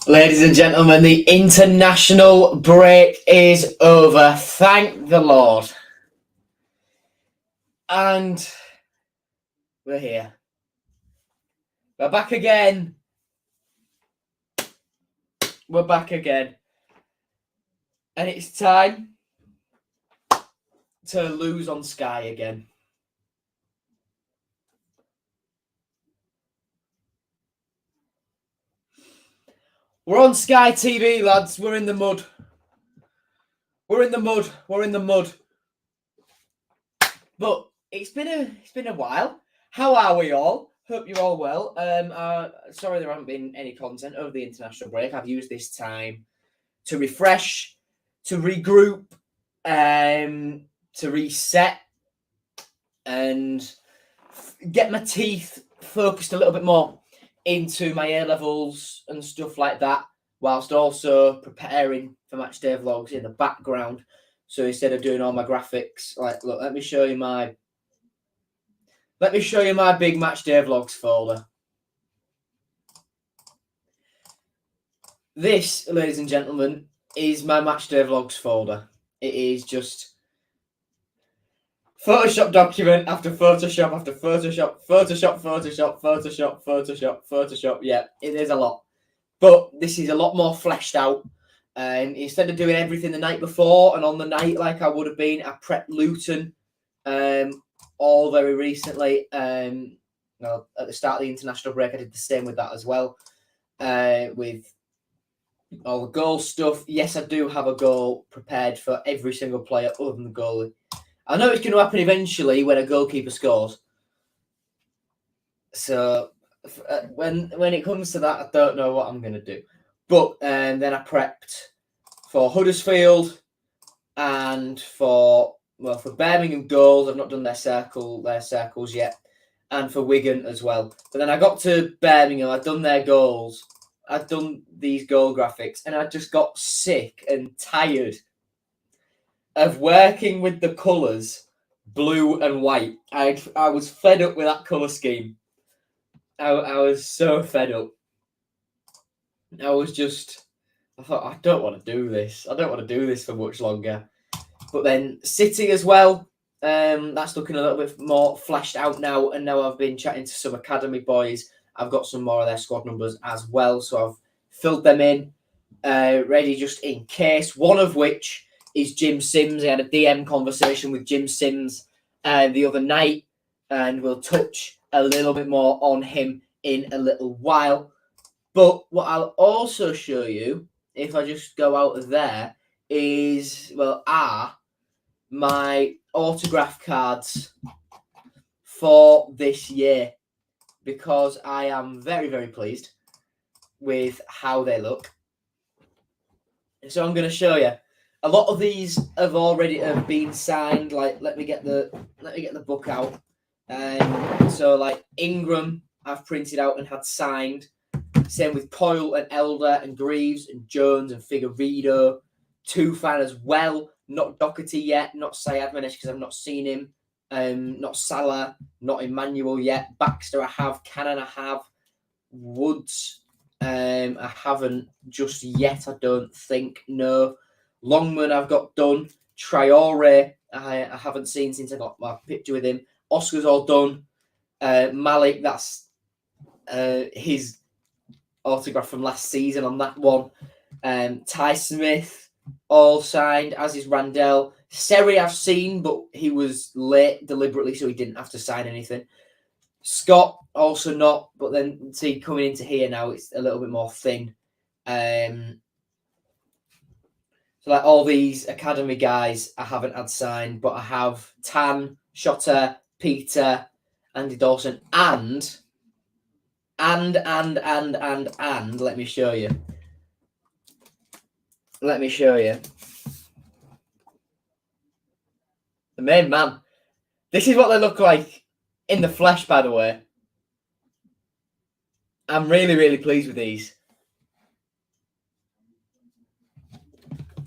Ladies and gentlemen, the international break is over. Thank the Lord. And we're here. We're back again. We're back again. And it's time to lose on Sky again. We're on Sky TV, lads. We're in the mud. We're in the mud. We're in the mud. But it's been a while. How are we all? Hope you're all well. Sorry there haven't been any content over the international break. I've used this time to refresh, to regroup, to reset, and get my teeth focused a little bit more into my A-levels and stuff like that, whilst also preparing for Matchday vlogs in the background. So instead of doing all my graphics, like, look, let me show you my big Matchday vlogs folder. This, ladies and gentlemen, is my Matchday vlogs folder. It is just Photoshop document after Photoshop after Photoshop, Photoshop, Photoshop, Photoshop, Photoshop, Photoshop. Yeah, it is a lot. But this is a lot more fleshed out. And instead of doing everything the night before and on the night like I would have been, I prepped Luton all very recently. Well, at the start of the international break, I did the same with that as well. With all the goal stuff. Yes, I do have a goal prepared for every single player other than the goalie. I know it's going to happen eventually when a goalkeeper scores. So when it comes to that, I don't know what I'm going to do. But then I prepped for Huddersfield and for Birmingham goals. I've not done their circles yet, and for Wigan as well. But then I got to Birmingham. I'd done their goals. I'd done these goal graphics, and I just got sick and tired of working with the colours blue and white. I was fed up with that colour scheme. I was so fed up. I thought, I don't want to do this. I don't want to do this for much longer. But then City as well. That's looking a little bit more fleshed out now. And now I've been chatting to some academy boys. I've got some more of their squad numbers as well. So I've filled them in, ready just in case. One of which is Jim Sims. I had a DM conversation with Jim Sims the other night. And we'll touch a little bit more on him in a little while. But what I'll also show you, if I just go out of there, are my autograph cards for this year, because I am very, very pleased with how they look. So I'm going to show you. A lot of these have been signed. Like, let me get the book out. So like Ingram, I've printed out and had signed. Same with Coyle and Elder and Greaves and Jones and Figueiredo. Tufan as well. Not Doherty yet. Not Sayed Manesh because I've not seen him. Not Salah. Not Emmanuel yet. Baxter I have. Cannon I have. Woods I haven't just yet, I don't think. No. Longman I've got done. Traore I haven't seen since I got my picture with him. Oscar's all done. Malik, that's his autograph from last season on that one. Ty Smith, all signed, as is Randell. Seri I've seen, but he was late deliberately, so he didn't have to sign anything. Scott, also not, but then see, coming into here now, it's a little bit more thin. So like all these academy guys I haven't had signed, but I have Tan, Shotter, Peter, Andy Dawson, and let me show you. The main man. This is what they look like in the flesh, by the way. I'm really, really pleased with these.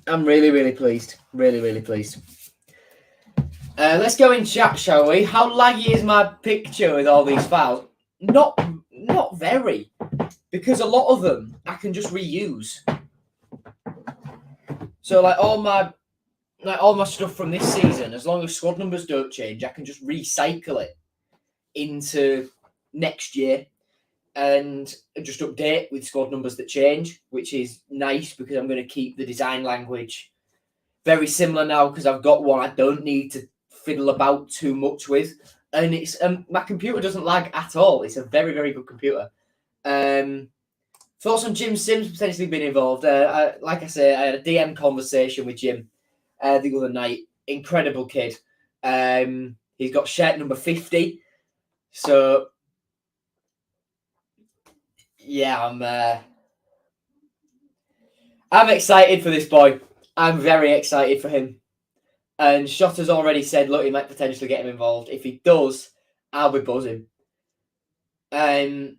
I'm really, really pleased. Really, really pleased. Let's go in chat, shall we? How laggy is my picture with all these files? Not very, because a lot of them I can just reuse. So like all my stuff from this season, as long as squad numbers don't change, I can just recycle it into next year and just update with squad numbers that change, which is nice because I'm going to keep the design language very similar now because I've got one I don't need to fiddle about too much with. And it's my computer doesn't lag at all. It's a very, very good computer. Thoughts on Jim Sims potentially being involved? Like I say, I had a DM conversation with Jim the other night. Incredible kid. He's got shirt number 50. So yeah, I'm excited for this boy. I'm very excited for him. And Shotter's already said, look, he might potentially get him involved. If he does, I'll be buzzing. What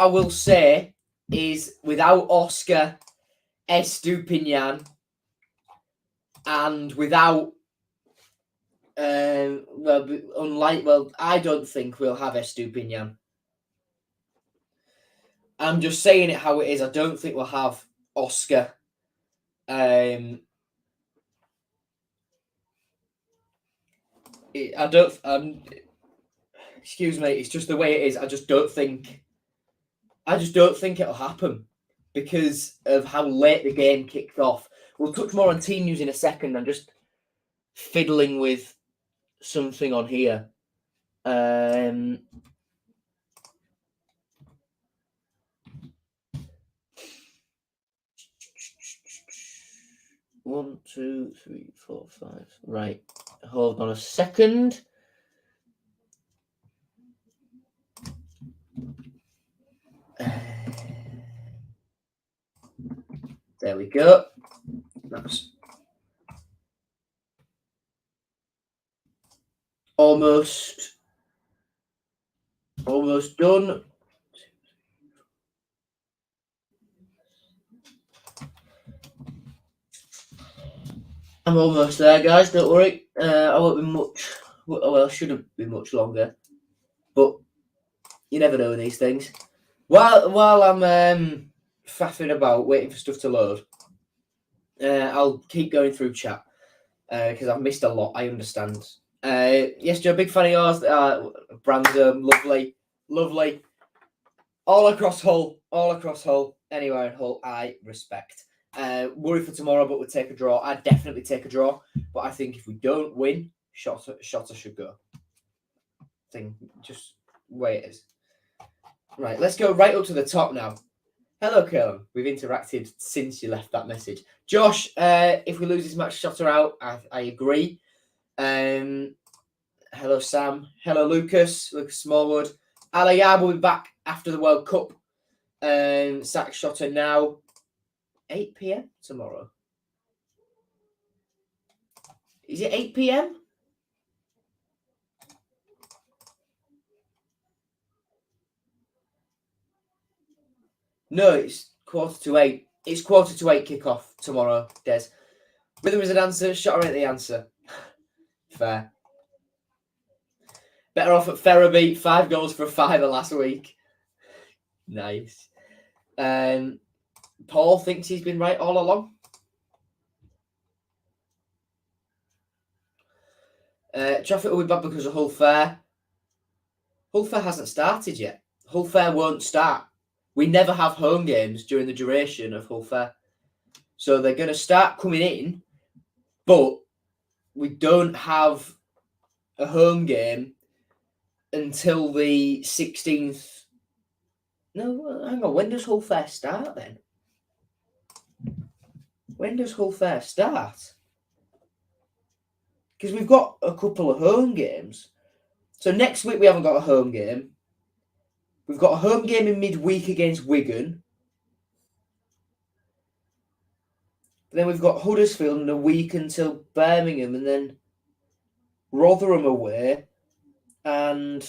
I will say is, without Oscar Estupinian and without, I don't think we'll have Estupinian. I'm just saying it how it is. I don't think we'll have Oscar. Excuse me. It's just the way it is. I just don't think it'll happen because of how late the game kicked off. We'll touch more on team news in a second. I'm just fiddling with something on here. 1, 2, 3, 4, 5. Right. Hold on a second. There we go. That's almost done. I'm almost there, guys. Don't worry. I won't be much. Well, I shouldn't be much longer. But you never know these things. While I'm faffing about waiting for stuff to load, I'll keep going through chat because I've missed a lot. I understand. Yes, Joe, big fan of yours. Brandon, lovely. All across Hull. Anywhere in Hull, I respect. Worry for tomorrow, but we'll take a draw. I'd definitely take a draw. But I think if we don't win, Shotter should go. Just way it is. Right, let's go right up to the top now. Hello, Colin. We've interacted since you left that message. Josh, if we lose this match, Shotter out. I agree. Hello, Sam. Hello, Lucas Smallwood. Alayab will be back after the World Cup. Sack Shotter now. 8 p.m. tomorrow. Is it 8 p.m.? No, it's 7:45. It's 7:45 kickoff tomorrow, Des. Rhythm is an answer. Shotter ain't the answer. Fair. Better off at Ferriby. 5 goals for a fiver last week. Nice. Paul thinks he's been right all along. Traffic will be bad because of Hull Fair. Hull Fair hasn't started yet. Hull Fair won't start. We never have home games during the duration of Hull Fair. So they're going to start coming in, but we don't have a home game until the 16th. No, hang on. When does Hull Fair start then? When does Hull Fair start? Because we've got a couple of home games. So next week we haven't got a home game. We've got a home game in midweek against Wigan. Then we've got Huddersfield in a week until Birmingham, and then Rotherham away. And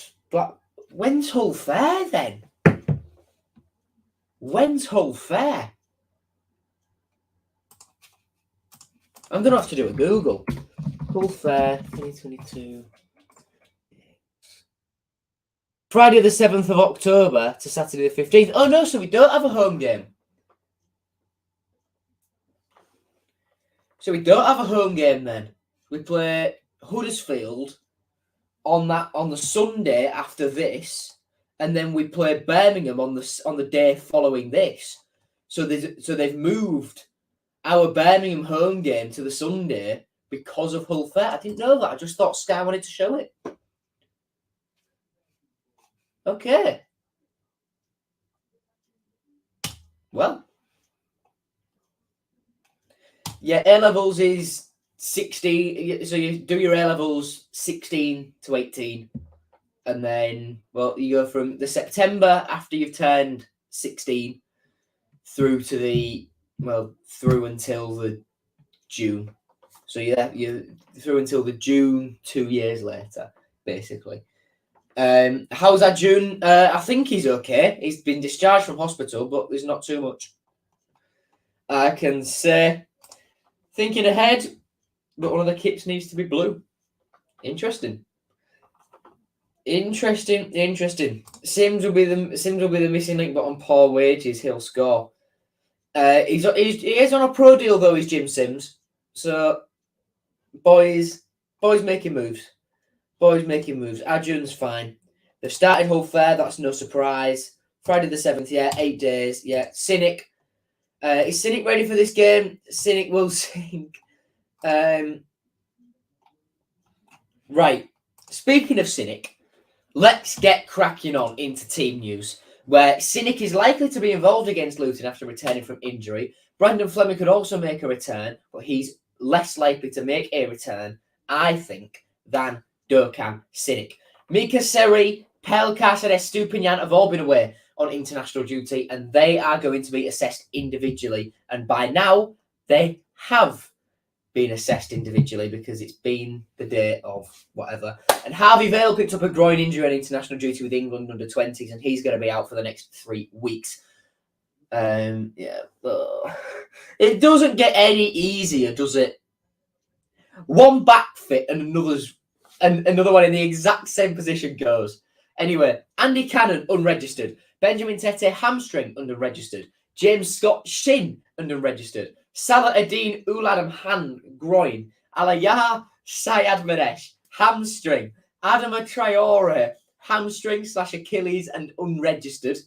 when's Hull Fair then? When's Hull Fair? I'm going to have to do a Google. Hull Fair 2022. Friday the 7th of October to Saturday the 15th. Oh no, so we don't have a home game. So we don't have a home game then. We play Huddersfield on the Sunday after this, and then we play Birmingham on the day following this. So they've moved our Birmingham home game to the Sunday because of Hull Fair. I didn't know that. I just thought Sky wanted to show it. Okay. Well. Yeah, A-levels is 16. So you do your A-levels 16 to 18. And then, well, you go from the September after you've turned 16 through until the June. So you're through until the June 2 years later, basically. How's that June? I think he's okay. He's been discharged from hospital, but there's not too much I can say. Thinking ahead, but one of the kits needs to be blue. Interesting. Sims will be the missing link, but on poor wages, he'll score. He is on a pro deal though. Is Jim Sims? So boys making moves. Arjun's fine. They've started Hull Fair. That's no surprise. Friday the 7th. Yeah, 8 days. Yeah, Cynic. Is Cynic ready for this game? Cynic will sink. Right. Speaking of Cynic, let's get cracking on into team news, where Cynic is likely to be involved against Luton after returning from injury. Brandon Fleming could also make a return, but he's less likely to make a return, I think, than Dokan Cynic. Mika Seri, Pelkas and Estupinian have all been away on international duty, and they are going to be assessed individually. And by now, they have been assessed individually because it's been the day of whatever. And Harvey Vale picked up a groin injury on international duty with England under 20s, and he's going to be out for the next 3 weeks. It doesn't get any easier, does it? One back fit and another one in the exact same position goes. Anyway, Andy Cannon unregistered. Benjamin Tete hamstring unregistered. James Scott shin unregistered. Salah Adine Uladam hand groin. Alayaha Syed Manesh hamstring. Adama Traore hamstring / Achilles and unregistered.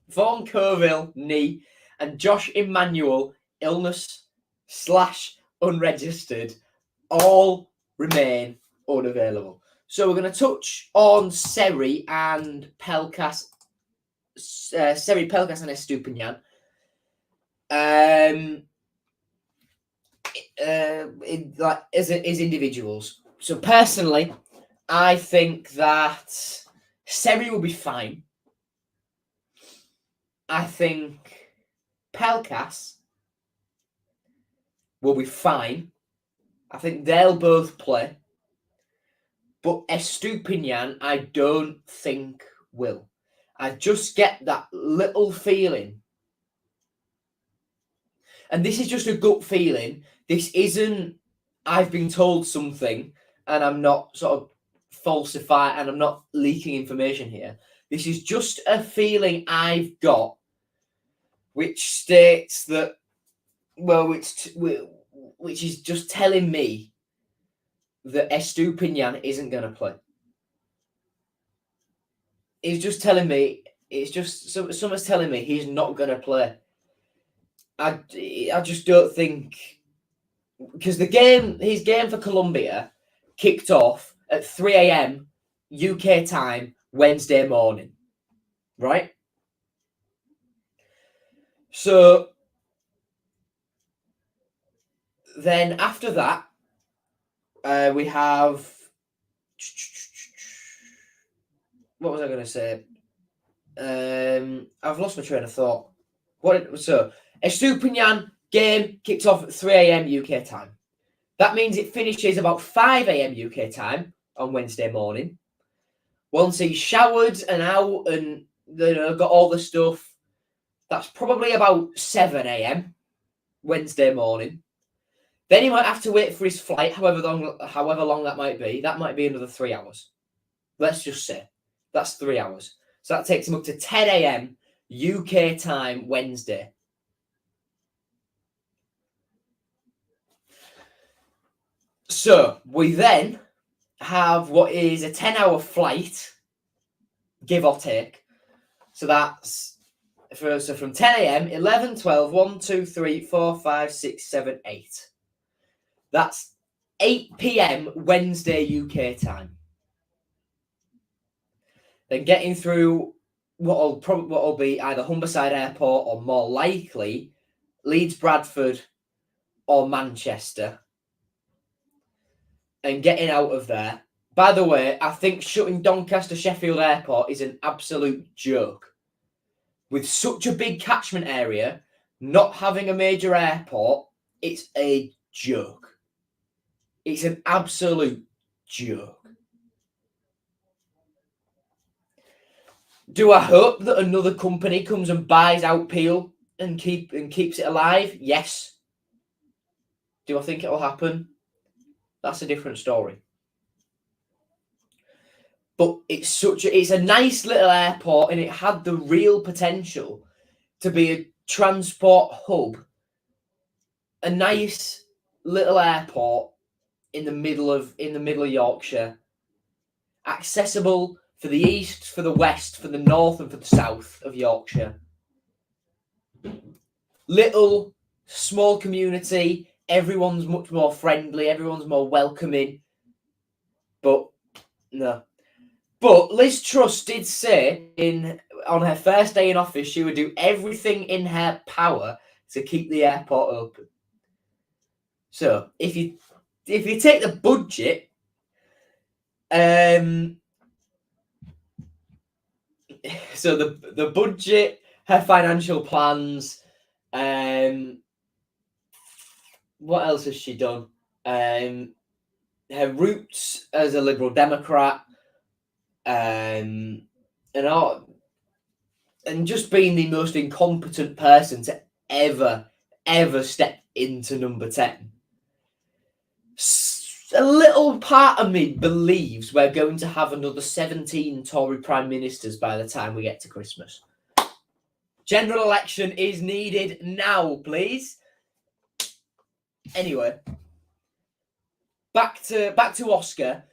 Vaughan Coville knee, and Josh Emmanuel illness / unregistered, all remain unavailable. So we're going to touch on Seri and Pelkas. Seri, Pelkas and Estupinian. As individuals. So personally, I think that Seri will be fine. I think Pelkas will be fine. I think they'll both play. But Estupinian, I don't think will. I just get that little feeling. And this is just a gut feeling. This isn't, I've been told something and I'm not sort of falsifying and I'm not leaking information here. This is just a feeling I've got, which states that, well, which is just telling me that Estupinian isn't going to play. It's just telling me, someone's telling me he's not going to play. I just don't think, because his game for Colombia kicked off at 3 a.m. UK time Wednesday morning, right? So then after that, we have, what was I going to say? I've lost my train of thought. Estupinian game kicks off at 3 a.m. UK time. That means it finishes about 5 a.m. UK time on Wednesday morning. Once he's showered and out and got all the stuff, that's probably about 7 a.m. Wednesday morning. Then he might have to wait for his flight, however long that might be. That might be another 3 hours. Let's just say. That's 3 hours. So that takes him up to 10 a.m. UK time Wednesday. So we then have what is a 10-hour flight, give or take. So that's from 10 a.m., 11, 12, 1, 2, 3, 4, 5, 6, 7, 8. That's 8 p.m. Wednesday UK time. Then getting through what'll be either Humberside Airport or more likely Leeds, Bradford or Manchester. And getting out of there. By the way, I think shutting Doncaster Sheffield Airport is an absolute joke. With such a big catchment area, not having a major airport, it's a joke. It's an absolute joke. Do I hope that another company comes and buys out Peel and keeps it alive? Yes. Do I think it'll happen? That's a different story. But it's a nice little airport, and it had the real potential to be a transport hub. A nice little airport in the middle of Yorkshire, accessible for the east, for the west, for the north, and for the south of Yorkshire. Little, small community. Everyone's much more friendly. Everyone's more welcoming. But no. But Liz Truss did say on her first day in office she would do everything in her power to keep the airport open. So if you take the budget, so the budget, her financial plans, what else has she done? Her roots as a Liberal Democrat, and just being the most incompetent person to ever step into number 10. A little part of me believes we're going to have another 17 Tory Prime Ministers by the time we get to Christmas. General election is needed now, please. Anyway, back to Oscar.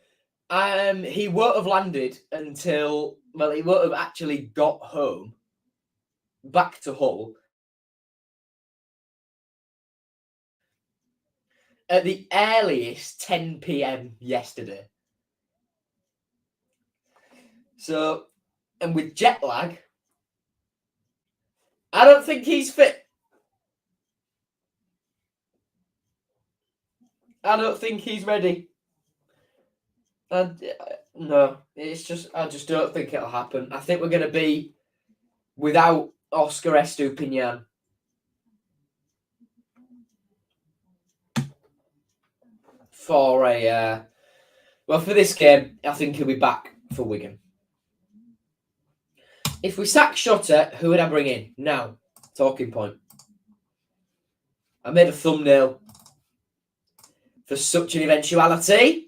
He won't have landed until, he won't have actually got home, back to Hull, at the earliest 10 p.m. yesterday. So, and with jet lag, I don't think he's fit. I don't think he's ready. No, I just don't think it'll happen. I think we're going to be without Oscar Estupinian. For this game, I think he'll be back for Wigan. If we sack Shutter, who would I bring in? Now, talking point. I made a thumbnail for such an eventuality.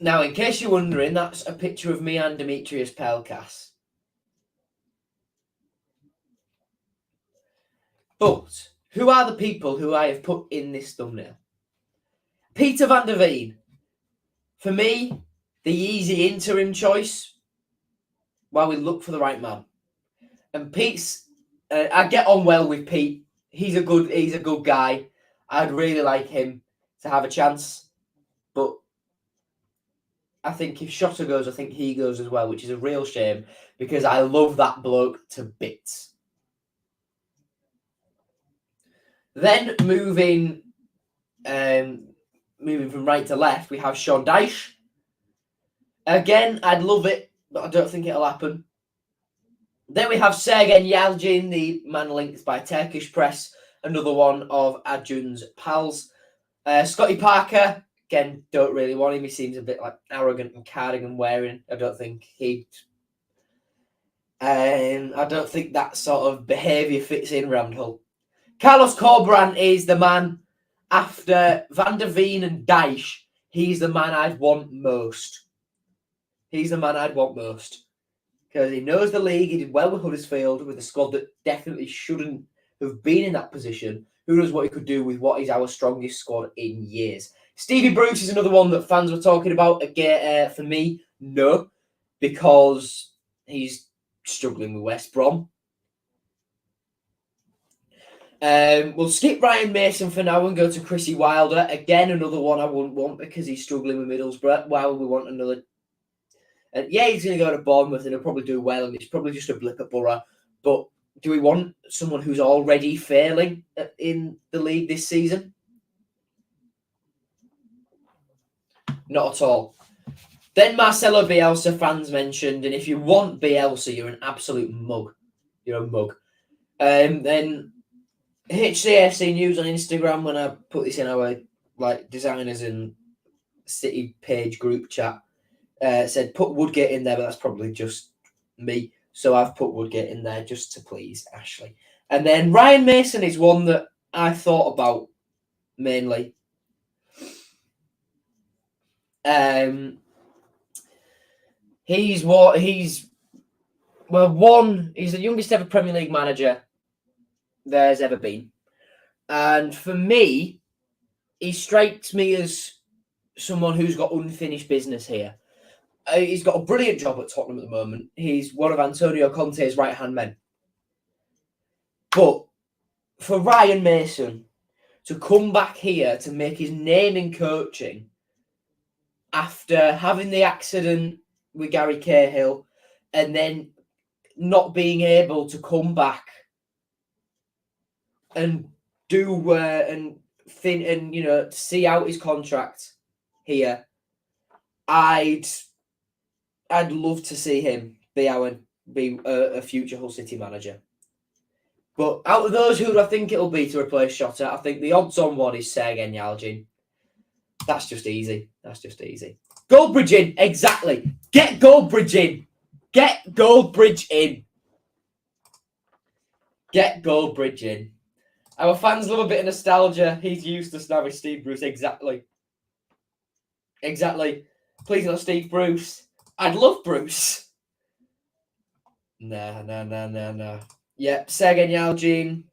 Now, in case you're wondering, that's a picture of me and Demetrius Pelkas. But who are the people who I have put in this thumbnail? Peter van der Veen. For me, the easy interim choice while we look for the right man. And Pete's, I get on well with Pete. He's a good guy. I'd really like him to have a chance. But I think if Shotter goes, I think he goes as well, which is a real shame because I love that bloke to bits. Then moving from right to left, we have Sean Dyche. Again, I'd love it, but I don't think it'll happen. Then we have Sergen Yalcin, the man linked by Turkish press, another one of Adjun's pals. Scotty Parker, again, don't really want him. He seems a bit like arrogant and cardigan wearing. I don't think that sort of behaviour fits in around Hull. Carlos Corberán is the man after Van der Veen and Dyche. He's the man I'd want most. He's the man I'd want most. Because he knows the league. He did well with Huddersfield with a squad that definitely shouldn't have been in that position. Who knows what he could do with what is our strongest squad in years. Stevie Bruce is another one that fans were talking about. Again, for me, no. Because he's struggling with West Brom. We'll skip Ryan Mason for now and go to Chrissy Wilder. Again, another one I wouldn't want because he's struggling with Middlesbrough. Well, we want another. And yeah, he's going to go to Bournemouth and he'll probably do well. And it's probably just a blip at Borough. But do we want someone who's already failing in the league this season? Not at all. Then Marcelo Bielsa, fans mentioned. And if you want Bielsa, you're an absolute mug. You're a mug. Then HCFC News on Instagram, when I put this in our designers and City page group chat, said put Woodgate in there, but that's probably just me. So I've put Woodgate in there just to please Ashley. And then Ryan Mason is one that I thought about mainly. He's the youngest ever Premier League manager there's ever been. And for me, he strikes me as someone who's got unfinished business here. He's got a brilliant job at Tottenham at the moment. He's one of Antonio Conte's right-hand men. But for Ryan Mason to come back here to make his name in coaching after having the accident with Gary Cahill and then not being able to come back and do and see out his contract here, I'd love to see him be a future Hull City manager. But out of those, who do I think it'll be to replace Shota? I think the odds-on one is Sergen Yalcin. That's just easy. Goldbridge in, exactly. Get Goldbridge in. Get Goldbridge in. Our fans love a bit of nostalgia. He's useless now with Steve Bruce. Exactly. Please not Steve Bruce. I'd love Bruce. No. Yep, Sergen Yalcin.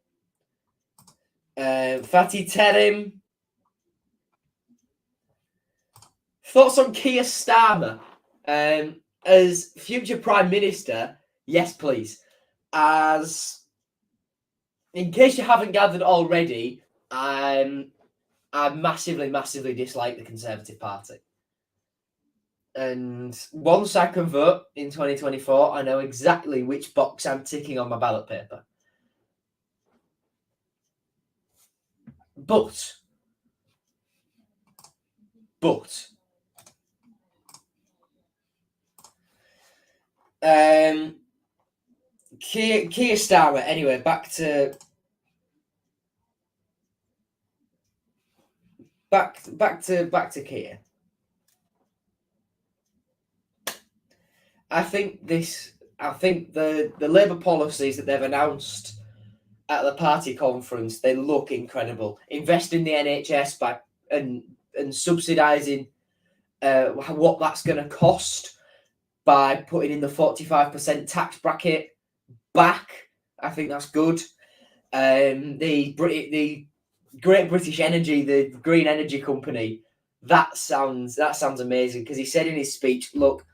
Fatih Terim. Thoughts on Keir Starmer as future Prime Minister? Yes, please. As in case you haven't gathered already, I massively dislike the Conservative Party. And once I can vote in 2024, I know exactly which box I'm ticking on my ballot paper. But Keir Starmer. Anyway, back to Keir. I think the Labour policies that they've announced at the party conference, they look incredible. Invest in the NHS and subsidising what that's going to cost by putting in the 45% tax bracket back. I think that's good. The Great British Energy, the green energy company, that sounds amazing, because he said in his speech, look,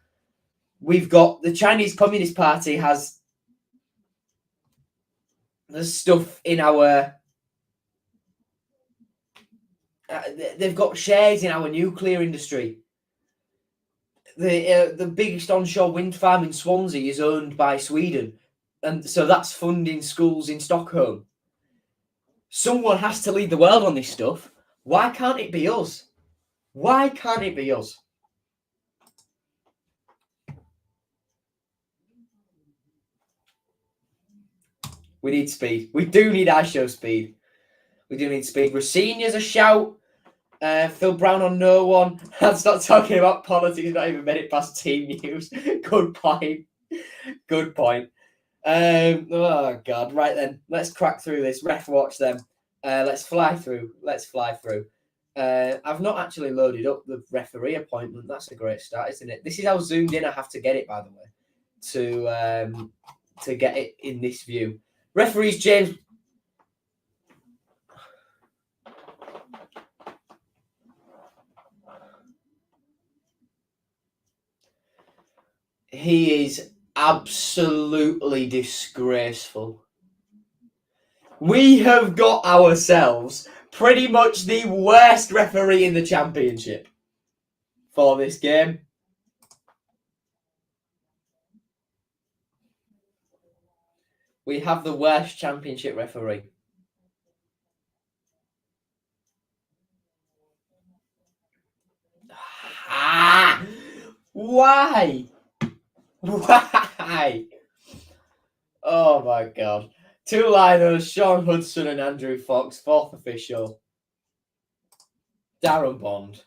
we've got the Chinese Communist Party there's stuff in our they've got shares in our nuclear industry. The biggest onshore wind farm in Swansea is owned by Sweden, and so that's funding schools in Stockholm. Someone has to lead the world on this stuff. Why can't it be us? We need speed. We do need ISO speed. We do need speed. Rosinia's a shout. Phil Brown on no one. Let's not talking about politics. Not even made it past team news. Good point. Oh God! Right then, let's crack through this. Ref watch them. Let's fly through. I've not actually loaded up the referee appointment. That's a great start, isn't it? This is how zoomed in I have to get it, by the way, to get it in this view. Referees James. He is absolutely disgraceful. We have got ourselves pretty much the worst referee in the championship for this game. We have the worst championship referee. Ah! Why? Why? Oh my God. Two liners, Sean Hudson and Andrew Fox, fourth official. Darren Bond.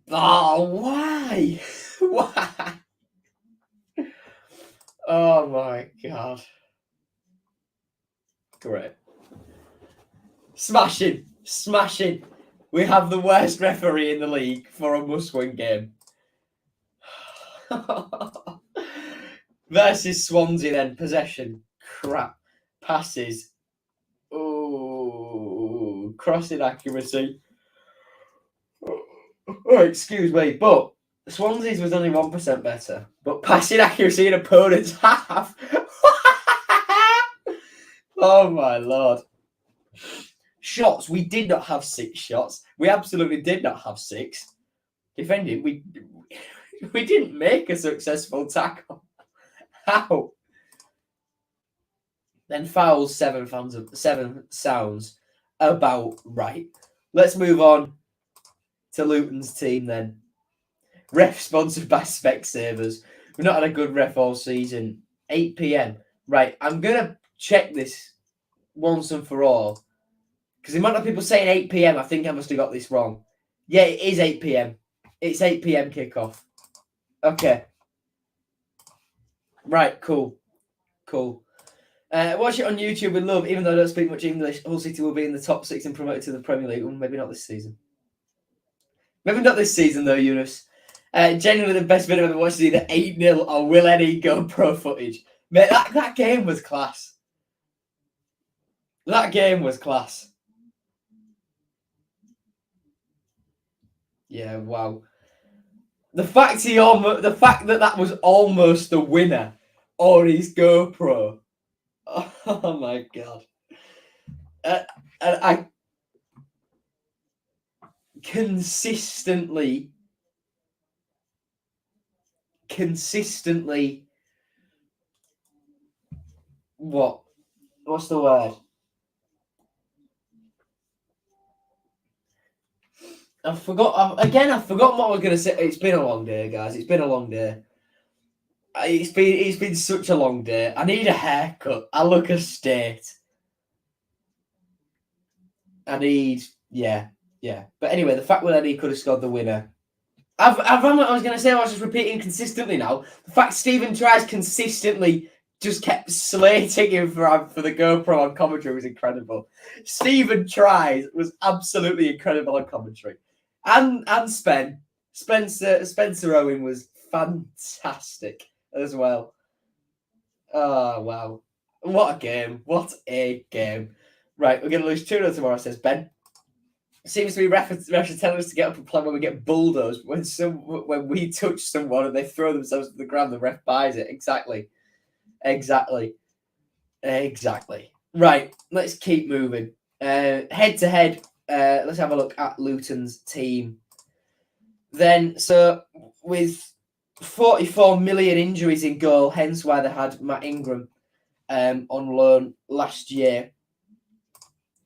Oh, why? Why? Oh my God. Great. Smashing. We have the worst referee in the league for a must-win game. Versus Swansea then. Possession. Crap. Passes. Oh, crossing accuracy. Oh, excuse me. But Swansea's was only 1% better. But passing accuracy in opponent's half. Oh my Lord. Shots. We did not have 6 shots. We absolutely did not have 6. Defending. We didn't make a successful tackle. How? Then fouls 7 sounds about right. Let's move on to Luton's team then. Ref sponsored by Specsavers. We've not had a good ref all season. 8 p.m. Right, I'm going to check this once and for all. Because the amount of people saying 8 p.m, I think I must have got this wrong. Yeah, it is 8 p.m. It's 8 p.m. kickoff. Okay. Right, cool. Watch it on YouTube with love, even though I don't speak much English. Hull City will be in the top 6 and promoted to the Premier League. Well, maybe not this season. Maybe not this season, though, Eunice. Genuinely the best video I've ever watched is either 8-0 or Will Any GoPro footage. Mate, that game was class. That game was class. Yeah, wow. The fact that was almost the winner on his GoPro. Oh my God. I consistently what's the word? I forgot what I was going to say. It's been a long day, guys. It's been a long day. It's been such a long day. I need a haircut. I look a state. I need, yeah. But anyway, the fact that he could have scored the winner. I was going to say, I was just repeating consistently now. The fact Stephen Tries consistently just kept slating him for the GoPro on commentary was incredible. Stephen Tries was absolutely incredible on commentary. And Spencer Owen was fantastic as well. Oh, wow. What a game. Right, we're going to lose 2-0 tomorrow, says Ben. Seems to be refs are telling us to get up and play when we get bulldozed. When we touch someone and they throw themselves to the ground, the ref buys it. Exactly. Right, let's keep moving. Head to head, let's have a look at Luton's team. Then, so with 44 million injuries in goal, hence why they had Matt Ingram on loan last year.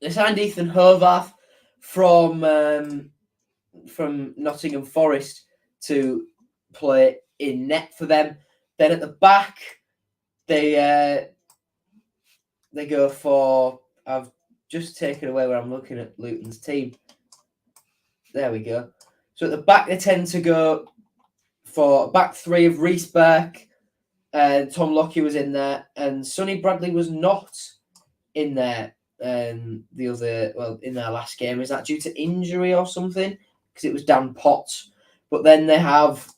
They signed Ethan Hovarth from Nottingham Forest to play in net for them. Then at the back, they go for. I've just taken away where I'm looking at Luton's team. There we go. So at the back, they tend to go for a back three of Reece Burke, Tom Lockie was in there, and Sonny Bradley was not in there. In their last game. Is that due to injury or something? Because it was Dan Potts. But then they have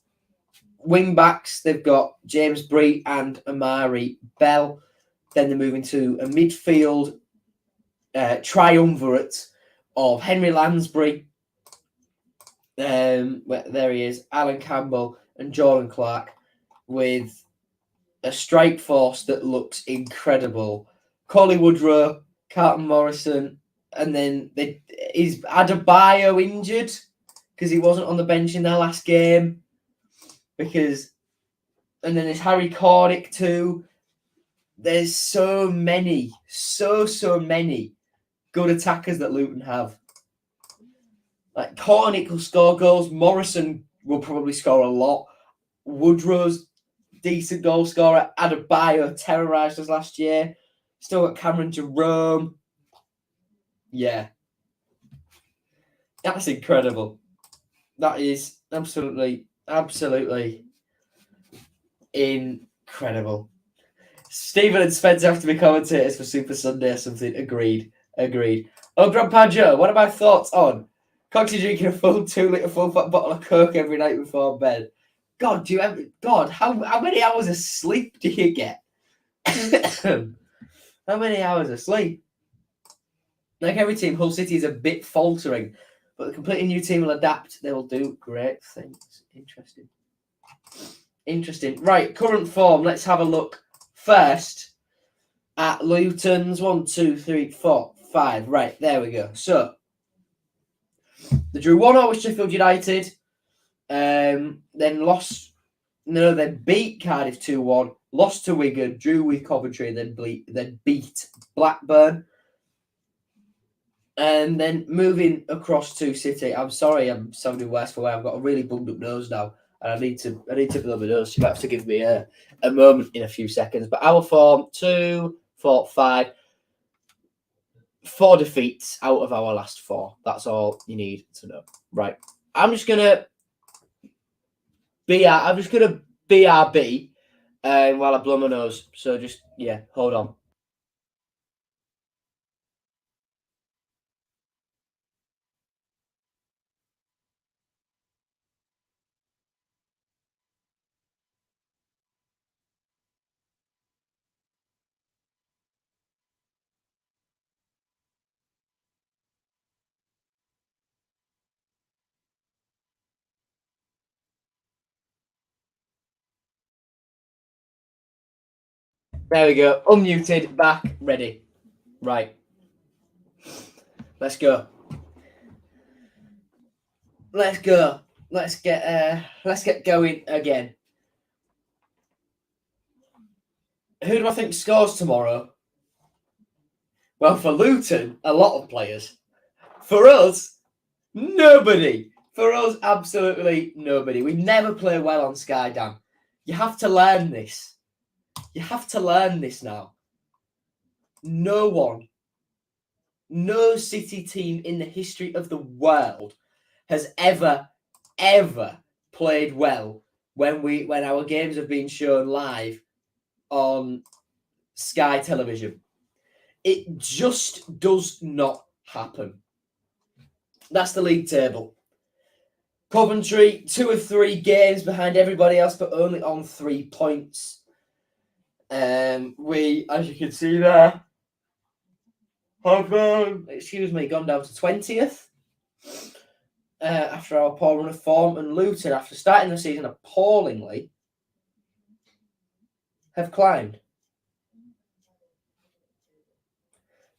wing backs. They've got James Bree and Amari Bell. Then they're moving to a midfield triumvirate of Henry Lansbury. There he is, Alan Campbell and Jordan Clark, with a strike force that looks incredible. Collie Woodrow, Carlton Morrison, and then is Adebayo injured because he wasn't on the bench in their last game. And then there's Harry Cornick too. There's so many good attackers that Luton have. Like Cornick will score goals. Morrison will probably score a lot. Woodrow's decent goal scorer. Adebayo terrorised us last year. Still got Cameron Jerome. Yeah. That's incredible. That is absolutely incredible. Stephen and Spencer have to be commentators for Super Sunday or something. Agreed. Oh, Grandpa Joe, what are my thoughts on Coxie drinking a full 2-litre full-fat bottle of Coke every night before bed? God, how many hours of sleep do you get? How many hours of sleep? Like every team, Hull City is a bit faltering, but a completely new team will adapt. They will do great things. Interesting. Right, current form. Let's have a look first at Luton's 1, 2, 3, 4, 5. Right, there we go. So, they drew 1-0 with Sheffield United, then beat Cardiff 2-1, lost to Wigan, drew with Coventry, then beat Blackburn. And then moving across to City. I'm sorry, I'm sounding worse for wear. I've got a really bunged up nose now, and I need to blow my nose. So you have to give me a moment in a few seconds. But our form: 2, 4, 5, 4 defeats out of our last 4. That's all you need to know. Right. I'm just gonna BRB while I blow my nose. So just hold on. There we go. Unmuted, back, ready. Right. Let's go. Let's get going again. Who do I think scores tomorrow? Well, for Luton, a lot of players. For us, nobody. For us, absolutely nobody. We never play well on Sky, Dan. You have to learn this. You have to learn this now. No City team in the history of the world has ever played well when our games have been shown live on Sky Television. It just does not happen. That's the league table. Coventry, 2 of 3 games behind everybody else, but only on 3 points. We, as you can see there, have gone down to 20th after our poor run of form, and Luton, after starting the season appallingly, have climbed.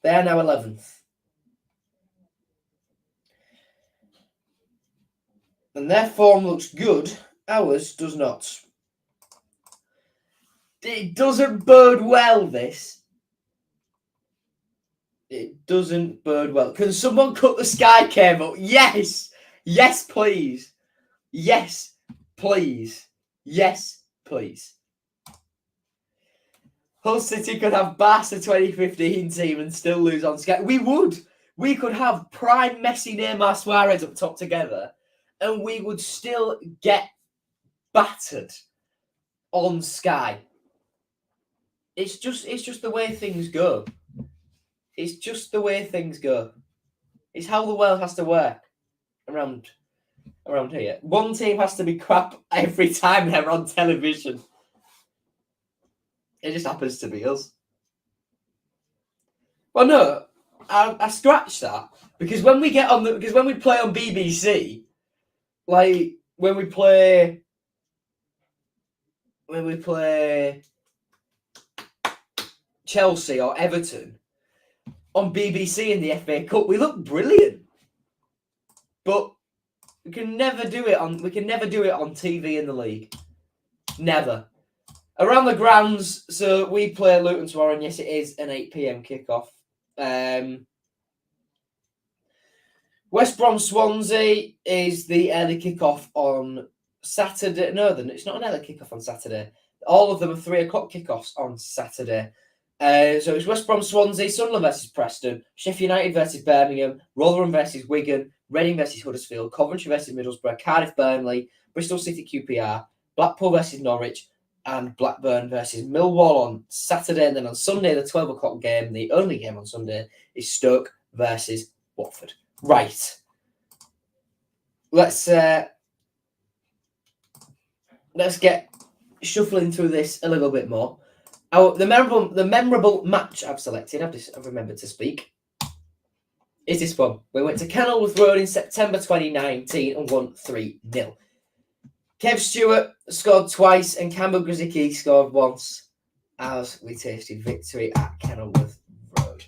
They are now 11th. And their form looks good. Ours does not. It doesn't bode well, this. It doesn't bode well. Can someone cut the Sky cable? Yes! Yes, please. Yes, please. Yes, please. Hull City could have Barca 2015 team and still lose on Sky. We would. We could have prime Messi, Neymar, Suarez up top together, and we would still get battered on Sky. It's just the way things go. It's just the way things go. It's how the world has to work around here. One team has to be crap every time they're on television. It just happens to be us. Well, no, I scratched that because when we play on BBC, like when we play Chelsea or Everton on BBC in the FA Cup, we look brilliant, but we can never do it on TV in the league. Never. Around the grounds, so we play Luton tomorrow, and yes, it is an 8 p.m. kickoff. West Brom Swansea is the early kickoff on Saturday. No, it's not an early kickoff on Saturday. All of them are 3 o'clock kickoffs on Saturday. So it's West Brom Swansea, Sunderland versus Preston, Sheffield United versus Birmingham, Rotherham versus Wigan, Reading versus Huddersfield, Coventry versus Middlesbrough, Cardiff Burnley, Bristol City QPR, Blackpool versus Norwich, and Blackburn versus Millwall on Saturday. And then on Sunday, the 12 o'clock game, the only game on Sunday, is Stoke versus Watford. Right. Let's get shuffling through this a little bit more. The memorable match I've selected, I've remembered to speak, is this one. We went to Kenilworth Road in September 2019 and won 3-0. Kev Stewart scored twice and Campbell Grzycki scored once as we tasted victory at Kenilworth Road.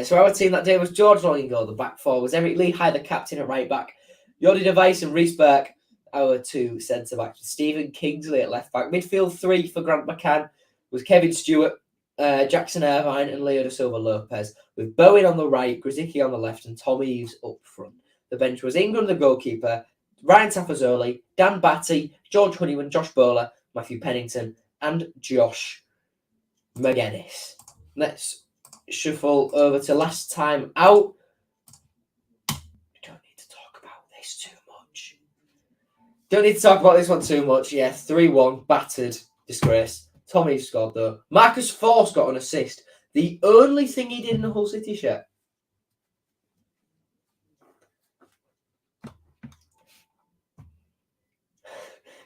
So our team that day was George Long in goal. The back four was Eric Lehigh, the captain at right back, Jordi de Wijs and Rhys Burke, our 2 centre backs, Stephen Kingsley at left back. Midfield 3 for Grant McCann was Kevin Stewart, Jackson Irvine and Leo da Silva Lopez, with Bowen on the right, Grzycki on the left and Tom Eaves up front. The bench was Ingram the goalkeeper, Ryan Tafazoli, Dan Batty, George Honeyman, Josh Bowler, Matthew Pennington and Josh McGuinness. Let's shuffle over to last time out. We don't need to talk about this too much. Don't need to talk about this one too much. Yeah, 3-1, battered, disgrace. Tommy scored though. Marcus Force got an assist. The only thing he did in the Hull City shirt.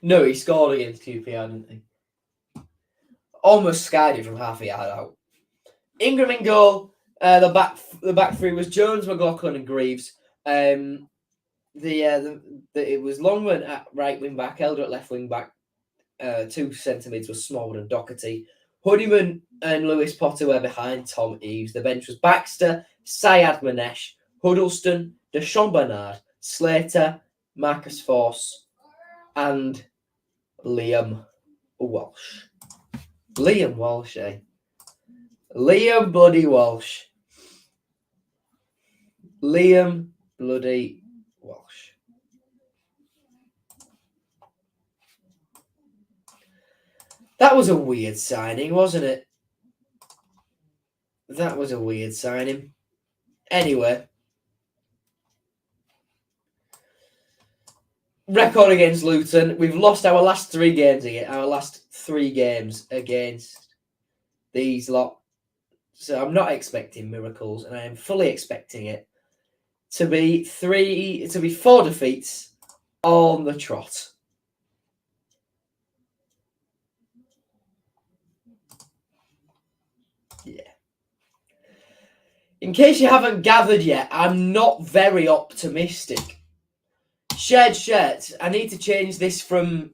No, he scored against QPR, didn't he? Almost skied it from half a yard out. Ingram in goal. The back 3 was Jones, McLaughlin, and Greaves. It was Longman at right wing back, Elder at left wing back. 2 centre mids were Smallwood and Doherty. Honeyman and Lewis Potter were behind Tom Eaves. The bench was Baxter, Syed Manesh, Huddleston, Deshaun Bernard, Slater, Marcus Force, and Liam Walsh. Liam Walsh, eh? Liam bloody Walsh. Liam bloody Walsh. That was a weird signing, wasn't it? That was a weird signing. Anyway. Record against Luton. We've lost our last 3 games again. Our last 3 games against these lot. So I'm not expecting miracles, and I am fully expecting it to be 4 defeats on the trot. Yeah. In case you haven't gathered yet, I'm not very optimistic. Shared shirts. I need to change this from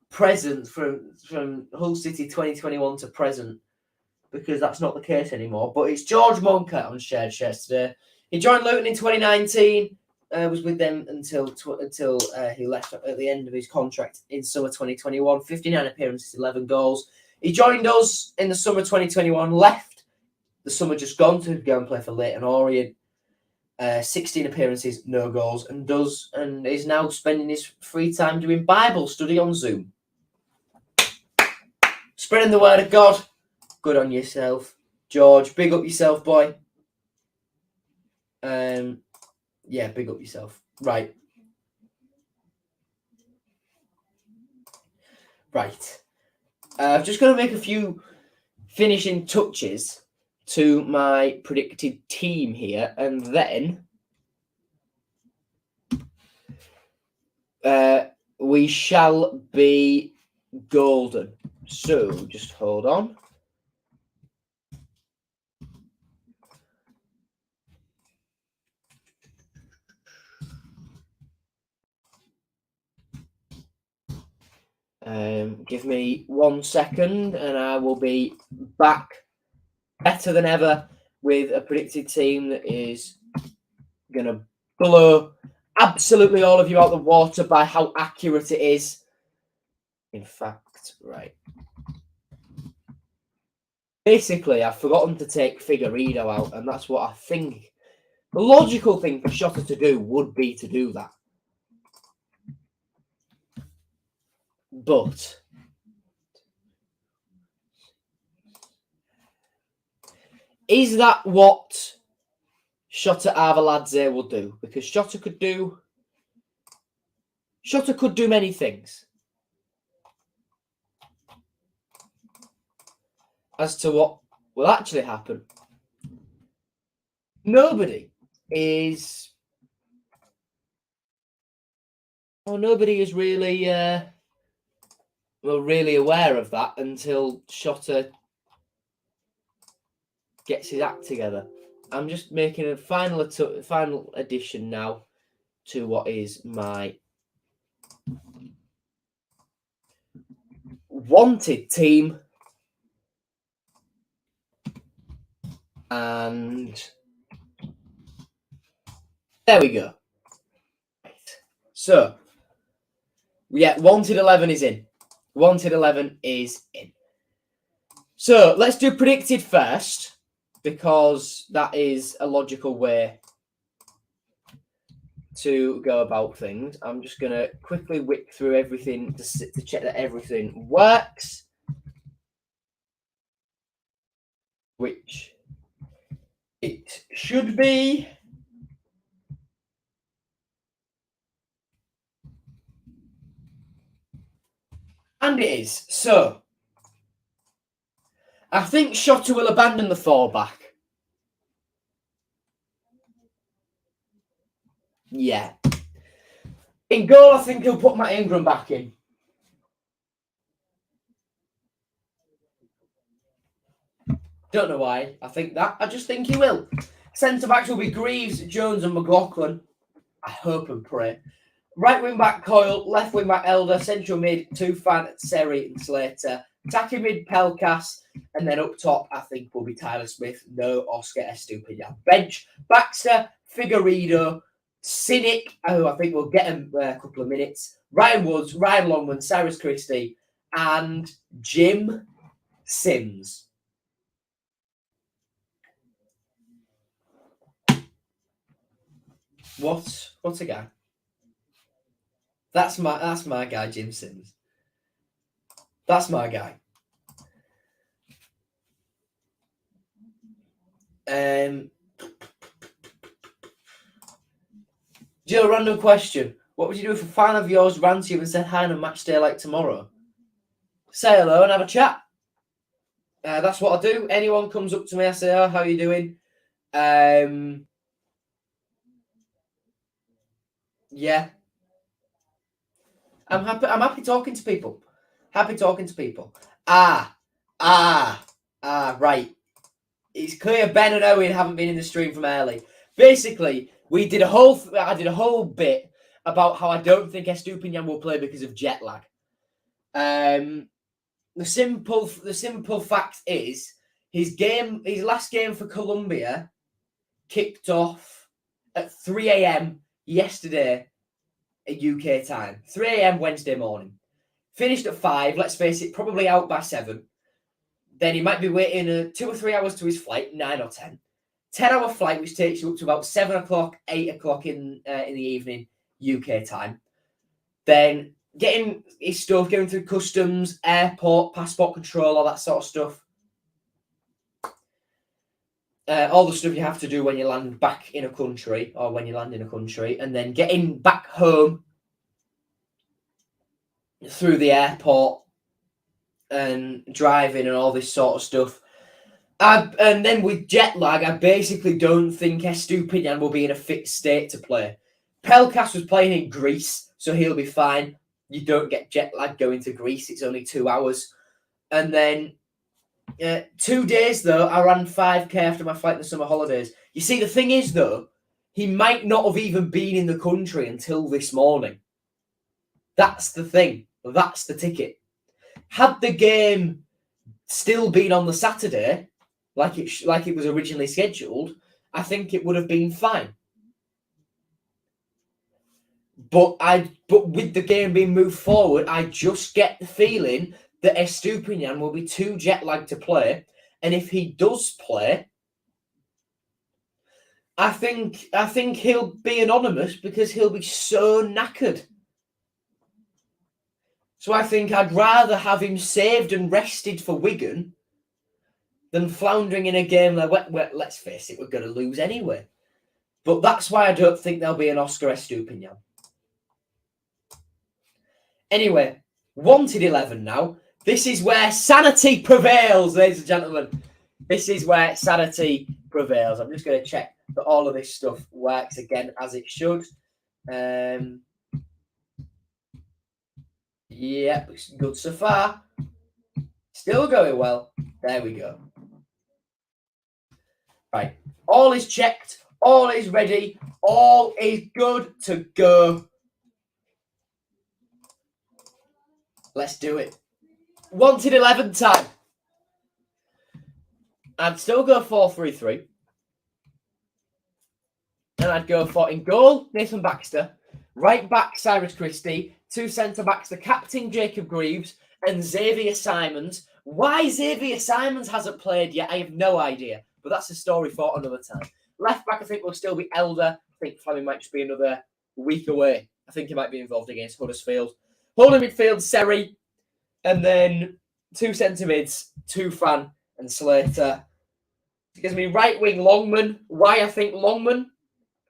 present, from Hull City 2021 to present, because that's not the case anymore. But it's George Monca on shared shirts today. He joined Luton in 2019. Was with them until he left at the end of his contract in summer 2021. 59 appearances, 11 goals. He joined us in the summer 2021. Left the summer just gone to go and play for Leyton Orient. 16 appearances, no goals, and is now spending his free time doing Bible study on Zoom. Spreading the word of God. Good on yourself, George. Big up yourself, boy. Yeah, big up yourself. Right. I'm just going to make a few finishing touches to my predicted team here, and then we shall be golden. So just hold on. Give me 1 second and I will be back better than ever with a predicted team that is going to blow absolutely all of you out the water by how accurate it is. In fact, right. Basically, I've forgotten to take Figueiredo out, and that's what I think the logical thing for Shotta to do would be to do that. But is that what Shotta Arveladze will do? Because Shotta could do many things. As to what will actually happen, nobody is really really aware of that until Shotta gets his act together. I'm just making a final addition now to what is my wanted team. And there we go. Right. So, yeah, wanted 11 is in. Wanted 11 is in. So, let's do predicted first, because that is a logical way to go about things. I'm just going to quickly whip through everything to check that everything works. Which it should be. And it is. So, I think Shotta will abandon the fallback. Yeah. In goal, I think he'll put Matt Ingram back in. Don't know why I think that. I just think he will. Centre-backs will be Greaves, Jones and McLaughlin. I hope and pray. Right wing-back Coyle, left wing-back Elder, central mid, Tufan, Seri and Slater. Attacking mid, Pelkas. And then up top, I think will be Tyler Smith. No Oscar Estupiñán. Bench, Baxter, Figueiredo, Cynic, who I think will get him a couple of minutes. Ryan Woods, Ryan Longman, Cyrus Christie, and Jim Sims. What a guy. That's my guy, Jim Sims. That's my guy. Joe, random question. What would you do if a fan of yours ran to you and said hi on a match day like tomorrow? Say hello and have a chat. That's what I do. Anyone comes up to me, I say, oh, how are you doing? Yeah. I'm happy talking to people. Right. It's clear Ben and Owen haven't been in the stream from early. Basically, I did a whole bit about how I don't think Estupiñán will play because of jet lag. The simple fact is his last game for Colombia kicked off at 3 a.m. yesterday at UK time. 3 a.m. Wednesday morning. Finished at 5, let's face it, probably out by 7. Then he might be waiting 2 or 3 hours to his flight, 9 or 10. 10-hour flight, which takes you up to about 7 o'clock, 8 o'clock in the evening, UK time. Then getting his stuff, going through customs, airport, passport control, all that sort of stuff. All the stuff you have to do when you land back in a country, or when you land in a country, and then getting back home through the airport and driving and all this sort of stuff. And then with jet lag, I basically don't think Estupiñán will be in a fit state to play. Pelkas was playing in Greece, so he'll be fine. You don't get jet lag going to Greece. It's only 2 hours. And then 2 days, though, I ran 5K after my flight in the summer holidays. You see, the thing is, though, he might not have even been in the country until this morning. That's the thing. That's the ticket. Had the game still been on the Saturday, like it was originally scheduled, I think it would have been fine. But with the game being moved forward, I just get the feeling that Estupiñán will be too jet lagged to play, and if he does play, I think he'll be anonymous because he'll be so knackered. So I think I'd rather have him saved and rested for Wigan than floundering in a game where let's face it, we're going to lose anyway. But that's why I don't think there'll be an Oscar Estupiñán. Anyway, wanted 11 now. This is where sanity prevails, ladies and gentlemen. This is where sanity prevails. I'm just going to check that all of this stuff works again as it should. Yeah, good so far. Still going well. There we go. Right. All is checked. All is ready. All is good to go. Let's do it. Wanted 11 time. I'd still go 4-3-3. And I'd go for in goal, Nathan Baxter. Right back, Cyrus Christie. 2 centre-backs, the captain, Jacob Greaves, and Xavier Simons. Why Xavier Simons hasn't played yet, I have no idea. But that's a story for another time. Left back, I think, will still be Elder. I think Fleming might just be another week away. I think he might be involved against Huddersfield. Holding midfield, Seri. And then 2 centre mids, Tufan and Slater. It gives me right wing Longman. Why I think Longman?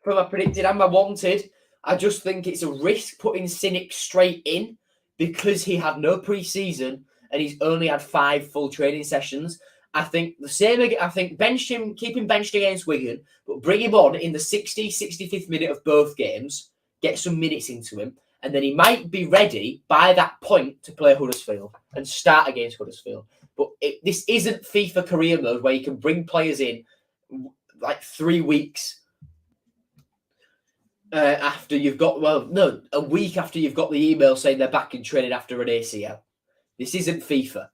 From my predicted and my wanted. I just think it's a risk putting Cynic straight in because he had no pre-season and he's only had 5 full training sessions. I think the same. I think bench him, keep him benched against Wigan, but bring him on in the 65th minute of both games, get some minutes into him, and then he might be ready by that point to play Huddersfield and start against Huddersfield. But this isn't FIFA career mode where you can bring players in like 3 weeks after you've got, a week after you've got the email saying they're back in training after an ACL. This isn't FIFA.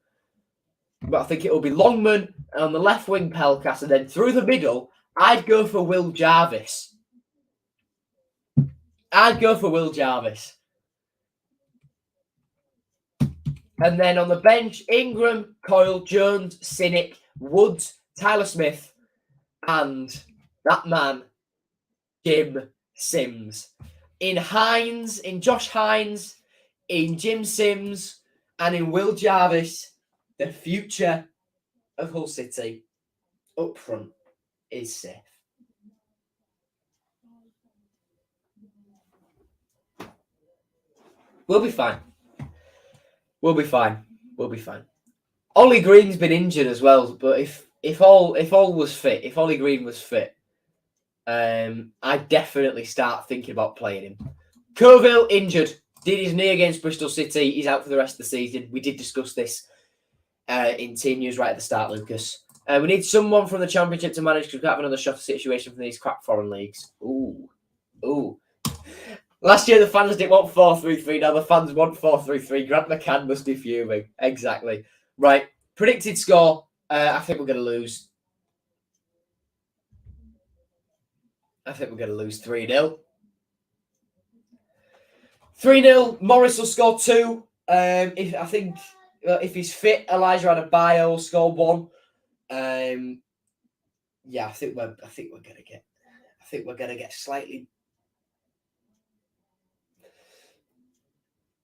But I think it will be Longman and on the left wing Pelkas, and then through the middle, I'd go for Will Jarvis. And then on the bench, Ingram, Coyle, Jones, Cynic, Woods, Tyler Smith, and that man, Jim Sims. In Josh Hines, in Jim Sims, and in Will Jarvis, the future of Hull City up front is safe. We'll be fine. Ollie Green's been injured as well, but if Ollie Green was fit, I'd definitely start thinking about playing him. Coville injured, did his knee against Bristol City. He's out for the rest of the season. We did discuss this in team news right at the start, Lucas. We need someone from the Championship to manage to have another shot of situation from these crap foreign leagues. Ooh. Last year, the fans didn't want 4-3-3. Now the fans want 4-3-3. Grant McCann must be fuming. Exactly. Right. Predicted score. I think we're going to lose. 3-0. 3-0. Morris will score 2. If he's fit, Elijah Adebayo will score 1. I think we're gonna get slightly.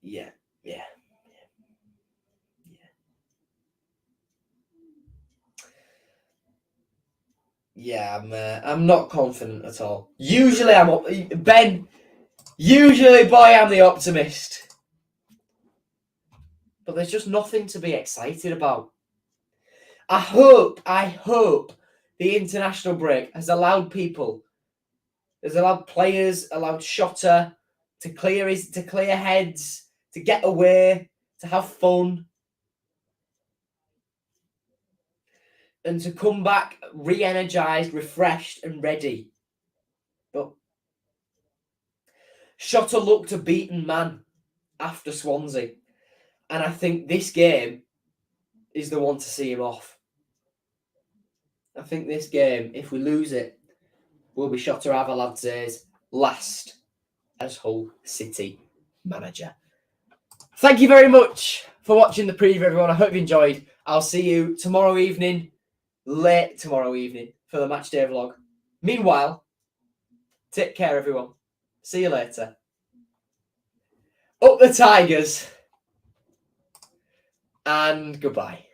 Yeah. I'm not confident at all. Usually, I'm the optimist. But there's just nothing to be excited about. I hope the international break has allowed players, allowed Shotta to clear heads, to get away, to have fun, and to come back re-energized, refreshed, and ready. But Shotta looked a beaten man after Swansea, and I think this game is the one to see him off. I think this game, if we lose it, will be Shotta Avaladze's last as Hull City manager. Thank you very much for watching the preview, everyone. I hope you enjoyed. I'll see you tomorrow evening, late tomorrow evening, for the Matchday vlog. Meanwhile, take care, everyone. See you later. Up the Tigers, and goodbye.